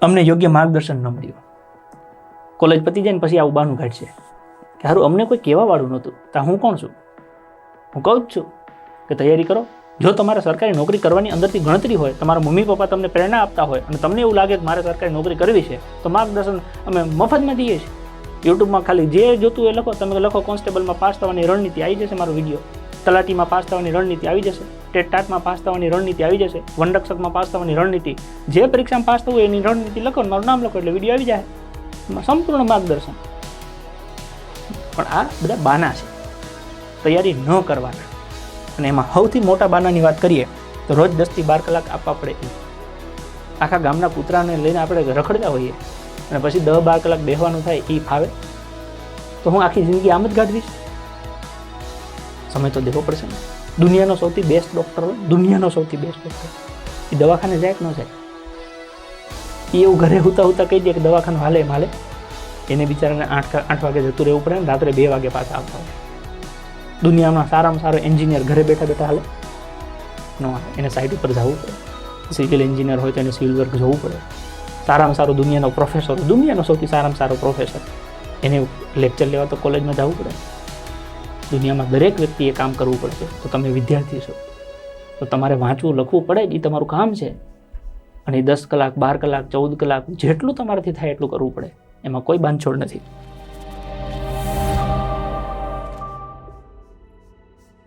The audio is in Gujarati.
અમને યોગ્ય માર્ગદર્શન ન મળ્યું. કોલેજ પતી જાય ને પછી આવું બહાનું કાઢશે કે સારું અમને કોઈ કહેવાવાળું નહોતું. તો હું કોણ છું? હું કહું જ છું કે તૈયારી કરો. જો તમારે સરકારી નોકરી કરવાની અંદરથી ગણતરી હોય, તમારા મમ્મી પપ્પા તમને પ્રેરણા આપતા હોય અને તમને એવું લાગે કે મારે સરકારી નોકરી કરવી છે, તો માર્ગદર્શન અમે મફતમાં દઈએ છીએ. યુટ્યુબમાં ખાલી જે જોતું એ લખો. તમે લખો કોન્સ્ટેબલમાં પાસ થવાની રણનીતિ, આવી જશે મારો વિડીયો. તલાટીમાં પાસ થવાની રણનીતિ આવી જશે. ટેટટાટમાં પાસ થવાની રણનીતિ આવી જશે. વનરક્ષકમાં પાસ થવાની રણનીતિ, જે પરીક્ષામાં પાસ થવું એની રણનીતિ લખો, મારું નામ લખો એટલે વિડીયો આવી જાય. સંપૂર્ણ માર્ગદર્શન. પણ આ બધા બાના છે, તૈયારી ન કરવાના. અને એમાં સૌથી મોટા બાનાની વાત કરીએ તો રોજ 10 થી 12 કલાક આપવા પડે. આખા ગામના કૂતરાને લઈને આપણે રખડતા હોઈએ અને પછી 10-12 કલાક બેસવાનું થાય એ ફાવે? તો હું આખી જિંદગી આમ જ ગાઢવીશ? સમય તો દેવો પડશે ને. દુનિયાનો સૌથી બેસ્ટ ડૉક્ટર હોય, દુનિયાનો સૌથી બેસ્ટ ડૉક્ટર, એ દવાખાને જાય કે ન જાય? એ એવું ઘરે હુતા હુતા કહી દે કે દવાખાનું હાલે એમ હાલે. એને બિચારાને 8 વાગે જતું રહેવું પડે ને રાત્રે 2 વાગે પાછા આવતા હોય. દુનિયામાં સારામાં સારો એન્જિનિયર ઘરે બેઠા બેઠા હાલે ન હાલે. એને સાઇટ ઉપર જવું પડે. સિવિલ એન્જિનિયર હોય તો એને સિવિલ વર્ક જવું પડે. સારામાં સારો દુનિયાનો પ્રોફેસર, દુનિયાનો સૌથી સારામાં સારો પ્રોફેસર, એને લેક્ચર લેવા તો કોલેજમાં જવું પડે. દુનિયામાં દરેક વ્યક્તિએ કામ કરવું પડશે. તો તમે વિદ્યાર્થી છો તો તમારે વાંચવું લખવું પડે, એ તમારું કામ છે. અને 10 કલાક 12 કલાક 14 કલાક જેટલું તમારાથી થાય એટલું કરવું પડે. એમાં કોઈ બાંધછોડ નથી.